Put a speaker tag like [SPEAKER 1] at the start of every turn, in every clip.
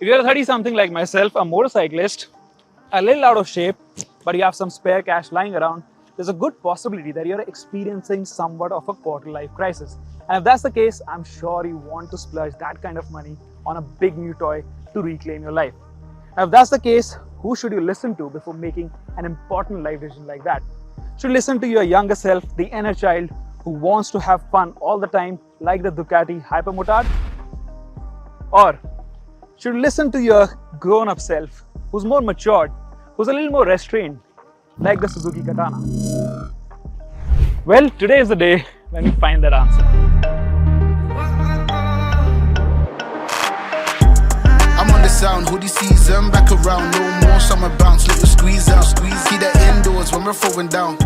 [SPEAKER 1] If you're a 30-something like myself, a motorcyclist, a little out of shape, but you have some spare cash lying around, there's a good possibility that you're experiencing somewhat of a quarter-life crisis. And if that's the case, I'm sure you want to splurge that kind of money on a big new toy to reclaim your life. Now, if that's the case, who should you listen to before making an important life decision like that? Should listen to your younger self, the inner child who wants to have fun all the time, like the Ducati Hypermotard? Or should listen to your grown-up self who's more matured, who's a little more restrained, like the Suzuki Katana? Well, today is the day when we find that answer.
[SPEAKER 2] I'm on the sound, hoodie season, back around, no more summer bounce, let the squeeze out, squeeze, see the indoors when we're throwing down.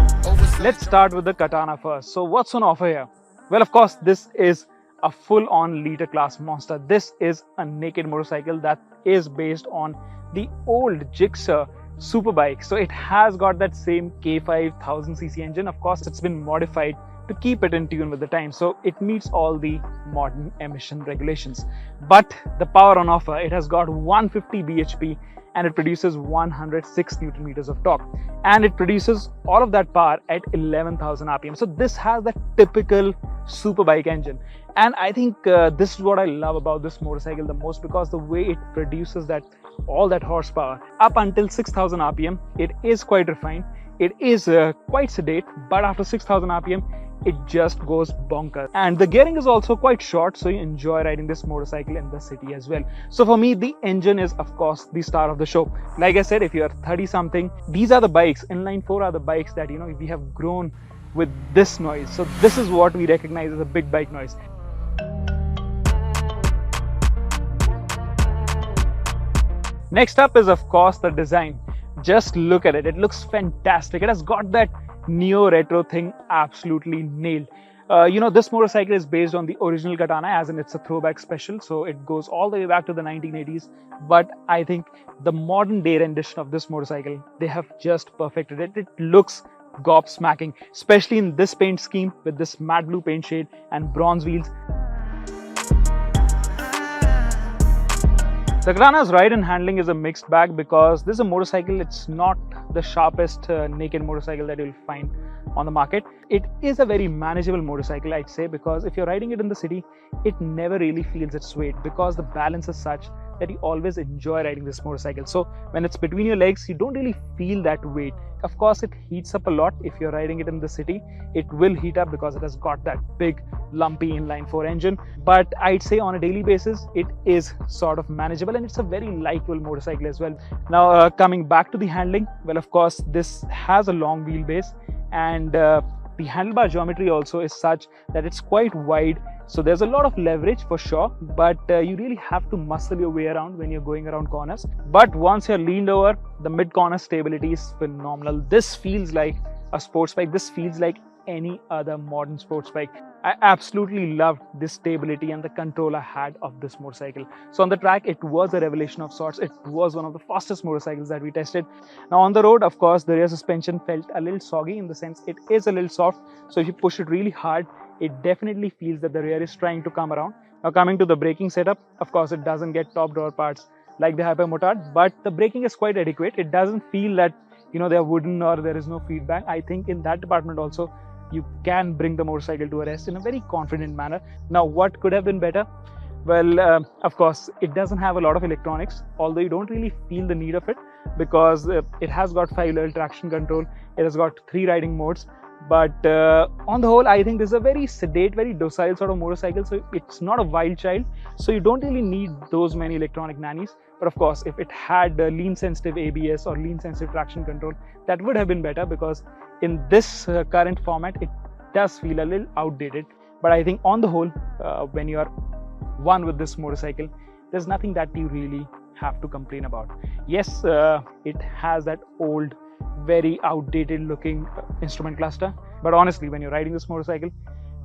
[SPEAKER 1] Let's start with the Katana first. So what's on offer here? Well, of course, this is a full-on litre-class monster. This is a naked motorcycle that is based on the old Gixxer superbike. So it has got that same K5 1000cc engine. Of course, it's been modified to keep it in tune with the time. So it meets all the modern emission regulations. But the power on offer, it has got 150 bhp and it produces 106 Newton meters of torque. And it produces all of that power at 11,000 RPM. So this has that typical superbike engine. And I think this is what I love about this motorcycle the most, because the way it produces all that horsepower up until 6,000 RPM, it is quite refined. It is quite sedate, but after 6,000 RPM, it just goes bonkers. And the gearing is also quite short, so you enjoy riding this motorcycle in the city as well. So for me, the engine is of course the star of the show. Like I said, if you're 30-something, these are the bikes, inline 4 are the bikes that, we have grown with this noise. So this is what we recognize as a big bike noise. Next up is of course the design. Just look at it, it looks fantastic. It has got that neo-retro thing absolutely nailed. This motorcycle is based on the original Katana, as in it's a throwback special, so it goes all the way back to the 1980s. But I think the modern day rendition of this motorcycle, they have just perfected it. It looks gobsmacking, especially in this paint scheme with this matte blue paint shade and bronze wheels. The Katana's ride and handling is a mixed bag, because this is a motorcycle, it's not the sharpest naked motorcycle that you'll find on the market. It is a very manageable motorcycle, I'd say, because if you're riding it in the city, it never really feels its weight, because the balance is such that you always enjoy riding this motorcycle. So when it's between your legs, you don't really feel that weight. Of course, it heats up a lot. If you're riding it in the city, it will heat up because it has got that big lumpy inline 4 engine. But I'd say on a daily basis, it is sort of manageable, and it's a very likable motorcycle as well. Now, coming back to the handling, well, of course, this has a long wheelbase, and the handlebar geometry also is such that it's quite wide. So there's a lot of leverage for sure, but you really have to muscle your way around when you're going around corners. But once you're leaned over, the mid-corner stability is phenomenal. This feels like a sports bike. This feels like any other modern sports bike. I absolutely loved this stability and the control I had of this motorcycle. So on the track, it was a revelation of sorts. It was one of the fastest motorcycles that we tested. Now on the road, of course, the rear suspension felt a little soggy, in the sense it is a little soft. So if you push it really hard, it definitely feels that the rear is trying to come around. Now coming to the braking setup, of course, it doesn't get top drawer parts like the Hypermotard, but the braking is quite adequate. It doesn't feel that, they're wooden or there is no feedback. I think in that department also, you can bring the motorcycle to a rest in a very confident manner. Now, what could have been better? Well, of course, it doesn't have a lot of electronics, although you don't really feel the need of it, because it has got 5-level traction control. It has got 3 riding modes. But on the whole, I think this is a very sedate, very docile sort of motorcycle. So it's not a wild child. So you don't really need those many electronic nannies. But of course, if it had lean sensitive ABS or lean sensitive traction control, that would have been better, because in this current format, it does feel a little outdated. But I think on the whole, when you are one with this motorcycle, there's nothing that you really have to complain about. Yes, it has that old, very outdated looking instrument cluster, but honestly, when you're riding this motorcycle,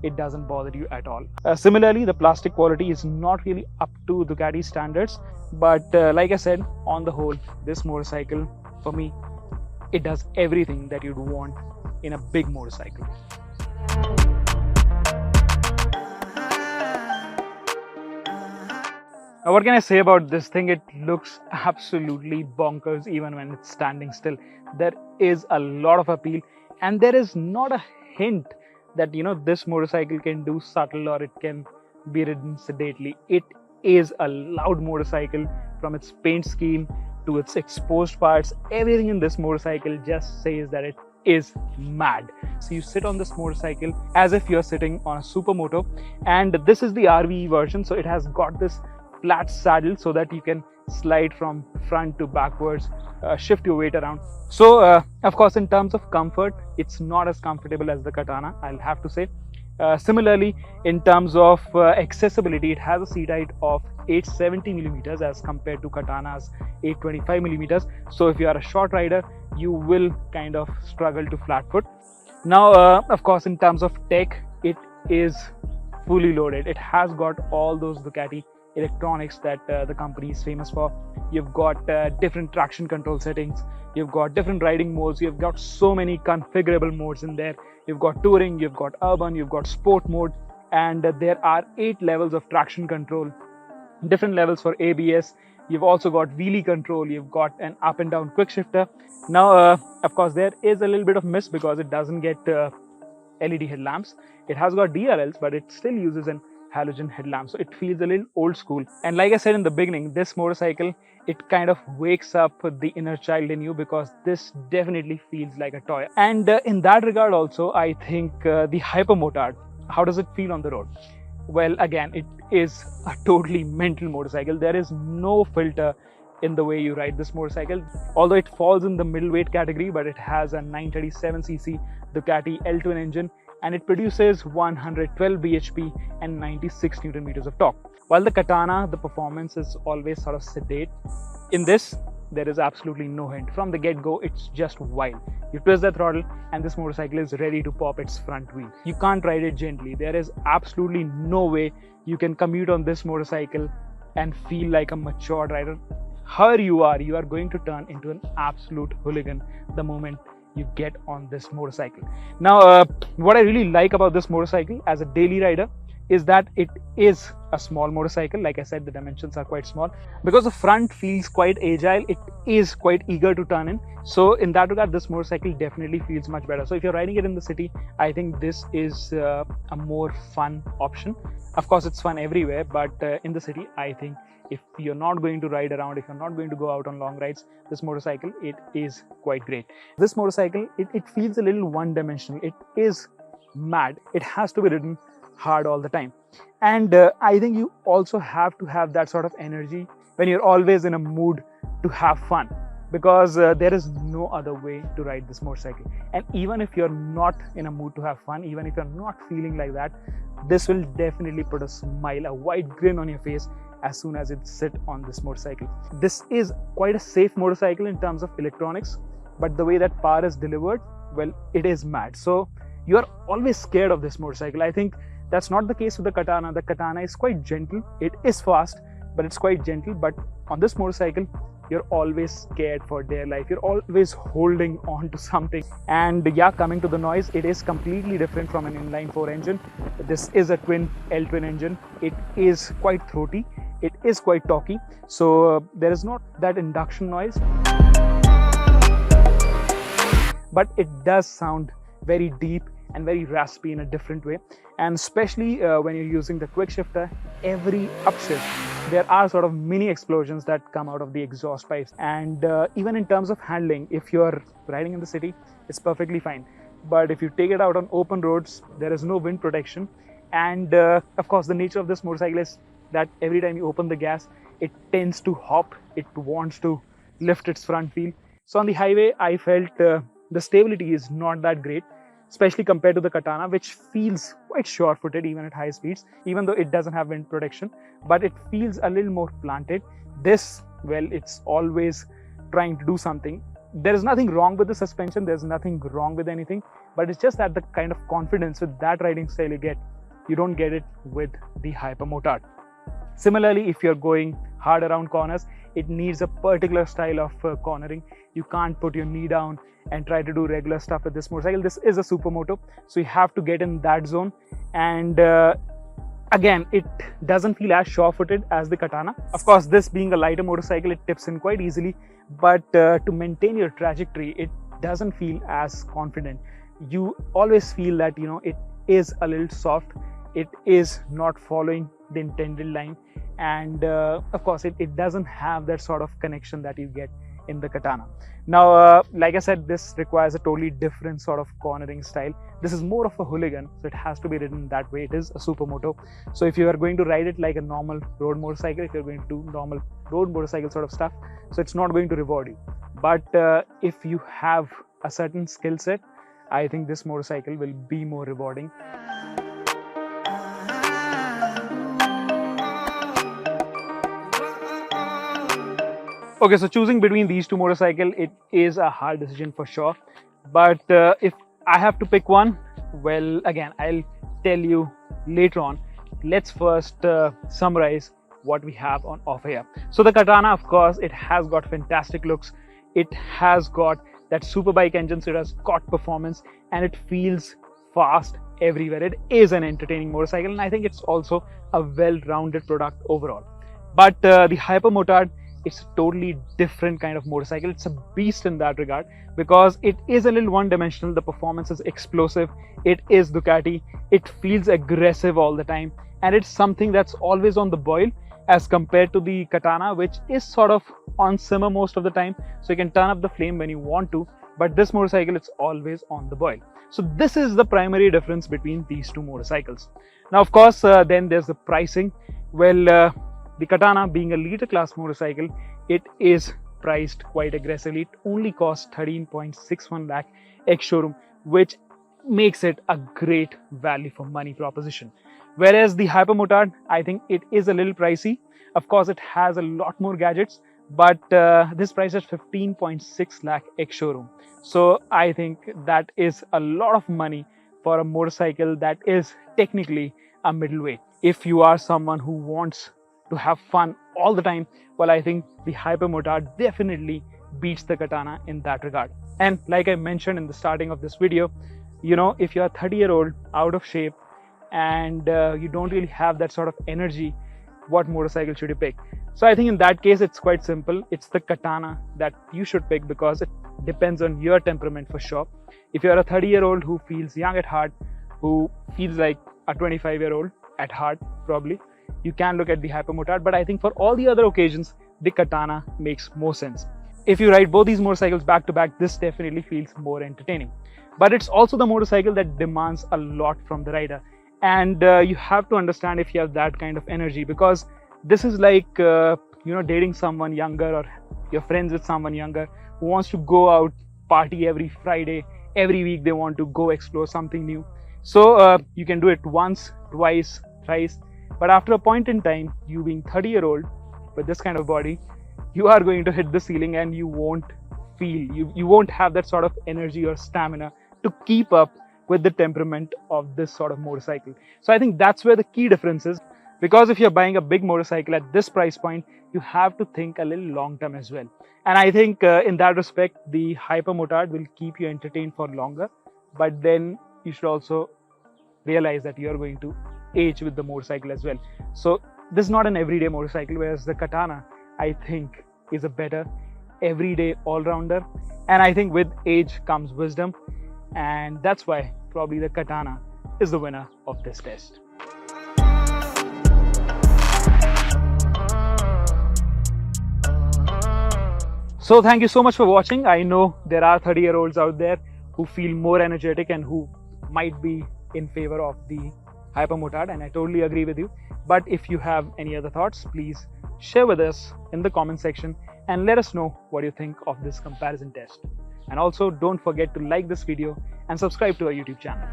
[SPEAKER 1] it doesn't bother you at all. Similarly, the plastic quality is not really up to Ducati standards, but like I said, on the whole, this motorcycle, for me, it does everything that you'd want in a big motorcycle. Now, what can I say about this thing? It looks absolutely bonkers even when it's standing still. There is a lot of appeal, and there is not a hint that this motorcycle can do subtle or it can be ridden sedately. It is a loud motorcycle. From its paint scheme to its exposed parts, everything in this motorcycle just says that it is mad. So you sit on this motorcycle as if you're sitting on a supermoto, and this is the RVE version, so it has got this flat saddle so that you can slide from front to backwards, shift your weight around. So of course, in terms of comfort, it's not as comfortable as the Katana, I'll have to say. Similarly, in terms of accessibility, it has a seat height of 870 millimeters as compared to Katana's 825 millimeters. So if you are a short rider, you will kind of struggle to flat foot. Now, of course, in terms of tech, it is fully loaded. It has got all those Ducati electronics that the company is famous for. You've got different traction control settings, you've got different riding modes, you've got so many configurable modes in there. You've got touring, you've got urban, you've got sport mode, and there are 8 levels of traction control, different levels for ABS. You've also got wheelie control, you've got an up and down quick shifter. Now, of course, there is a little bit of miss because it doesn't get LED headlamps. It has got DRLs, but it still uses an halogen headlamp, so it feels a little old school. And like I said in the beginning, this motorcycle, it kind of wakes up the inner child in you, because this definitely feels like a toy. And in that regard also, I think the Hypermotard, how does it feel on the road? Well, again, it is a totally mental motorcycle. There is no filter in the way you ride this motorcycle. Although it falls in the middleweight category, but it has a 937cc Ducati L-twin engine, and it produces 112 bhp and 96 Newton meters of torque. While the Katana, the performance is always sort of sedate. In this, there is absolutely no hint. From the get-go, it's just wild. You twist the throttle and this motorcycle is ready to pop its front wheel. You can't ride it gently. There is absolutely no way you can commute on this motorcycle and feel like a mature rider. However you are going to turn into an absolute hooligan the moment you get on this motorcycle. Now, what I really like about this motorcycle as a daily rider is that it is a small motorcycle. Like I said, the dimensions are quite small. Because the front feels quite agile, it is quite eager to turn in. So in that regard, this motorcycle definitely feels much better. So if you're riding it in the city, I think this is a more fun option. Of course, it's fun everywhere, but in the city, I think if you're not going to ride around, if you're not going to go out on long rides, this motorcycle, it is quite great. This motorcycle, it feels a little one-dimensional. It is mad. It has to be ridden hard all the time. And I think you also have to have that sort of energy when you're always in a mood to have fun, because there is no other way to ride this motorcycle. And even if you're not in a mood to have fun, even if you're not feeling like that, this will definitely put a smile, a wide grin on your face as soon as it sit on this motorcycle. This is quite a safe motorcycle in terms of electronics, but the way that power is delivered, well, it is mad. So you're always scared of this motorcycle. I think that's not the case with the Katana. The Katana is quite gentle. It is fast, but it's quite gentle. But on this motorcycle, you're always scared for dear life. You're always holding on to something. And yeah, coming to the noise, it is completely different from an inline 4 engine. This is a twin L-twin engine. It is quite throaty. It is quite talky. So there is not that induction noise, but it does sound very deep and very raspy in a different way. And especially when you're using the quick shifter, every upshift, there are sort of mini explosions that come out of the exhaust pipes. And even in terms of handling, if you're riding in the city, it's perfectly fine. But if you take it out on open roads, there is no wind protection. And of course, the nature of this motorcycle is that every time you open the gas, it tends to hop. It wants to lift its front wheel. So on the highway, I felt the stability is not that great, especially compared to the Katana, which feels quite sure-footed even at high speeds, even though it doesn't have wind protection, but it feels a little more planted. This, well, it's always trying to do something. There is nothing wrong with the suspension, there's nothing wrong with anything, but it's just that the kind of confidence with that riding style you don't get it with the Hypermotard. Similarly, if you're going hard around corners, it needs a particular style of cornering. You can't put your knee down and try to do regular stuff with this motorcycle. This is a supermoto, so you have to get in that zone. And Again, it doesn't feel as sure-footed as the Katana. Of course, this being a lighter motorcycle, it tips in quite easily, but to maintain your trajectory, it doesn't feel as confident. You always feel that, you know, it is a little soft, it is not following the intended line, and of course, it doesn't have that sort of connection that you get in the Katana. Now, like I said, this requires a totally different sort of cornering style. This is more of a hooligan, so it has to be ridden that way. It is a supermoto. So if you are going to ride it like a normal road motorcycle, if you're going to do normal road motorcycle sort of stuff, so it's not going to reward you. But if you have a certain skill set, I think this motorcycle will be more rewarding. Okay, so choosing between these two motorcycles, it is a hard decision for sure. But if I have to pick one, well, again, I'll tell you later on. Let's first summarize what we have on offer here. So the Katana, of course, it has got fantastic looks. It has got that superbike engine, so it has got performance, and it feels fast everywhere. It is an entertaining motorcycle, and I think it's also a well-rounded product overall. But the Hypermotard, it's a totally different kind of motorcycle. It's a beast in that regard because it is a little one-dimensional. The performance is explosive. It is Ducati. It feels aggressive all the time, and it's something that's always on the boil as compared to the Katana, which is sort of on simmer most of the time. So you can turn up the flame when you want to, but this motorcycle, it's always on the boil. So this is the primary difference between these two motorcycles. Now, of course, then there's the pricing. Well, the Katana being a litre-class motorcycle, it is priced quite aggressively. It only costs 13.61 lakh ex-showroom, which makes it a great value for money proposition. Whereas the Hypermotard, I think it is a little pricey. Of course, it has a lot more gadgets, but this price is 15.6 lakh ex-showroom. So I think that is a lot of money for a motorcycle that is technically a middleweight. If you are someone who wants to have fun all the time, well, I think the Hypermotard definitely beats the Katana in that regard. And like I mentioned in the starting of this video, you know, if you're a 30-year-old out of shape and you don't really have that sort of energy, what motorcycle should you pick? So I think in that case, it's quite simple. It's the Katana that you should pick because it depends on your temperament for sure. If you're a 30-year-old who feels young at heart, who feels like a 25-year-old at heart, probably, you can look at the Hypermotard, but I think for all the other occasions, the Katana makes more sense. If you ride both these motorcycles back to back, this definitely feels more entertaining. But it's also the motorcycle that demands a lot from the rider. And you have to understand if you have that kind of energy, because this is like, dating someone younger, or you're friends with someone younger who wants to go out, party every Friday, every week they want to go explore something new. So you can do it once, twice, thrice. But after a point in time, you being 30-year-old with this kind of body, you are going to hit the ceiling and you won't feel, you won't have that sort of energy or stamina to keep up with the temperament of this sort of motorcycle. So I think that's where the key difference is, because if you're buying a big motorcycle at this price point, you have to think a little long term as well. And I think in that respect, the Hypermotard will keep you entertained for longer, but then you should also realize that you're going to age with the motorcycle as well. So this is not an everyday motorcycle, whereas the Katana, I think, is a better everyday all-rounder. And I think with age comes wisdom, and that's why probably the Katana is the winner of this test. So thank you so much for watching. I know there are 30-year-olds out there who feel more energetic and who might be in favor of the Hypermotard, and I totally agree with you. But if you have any other thoughts, please share with us in the comment section and let us know what you think of this comparison test. And also don't forget to like this video and subscribe to our YouTube channel.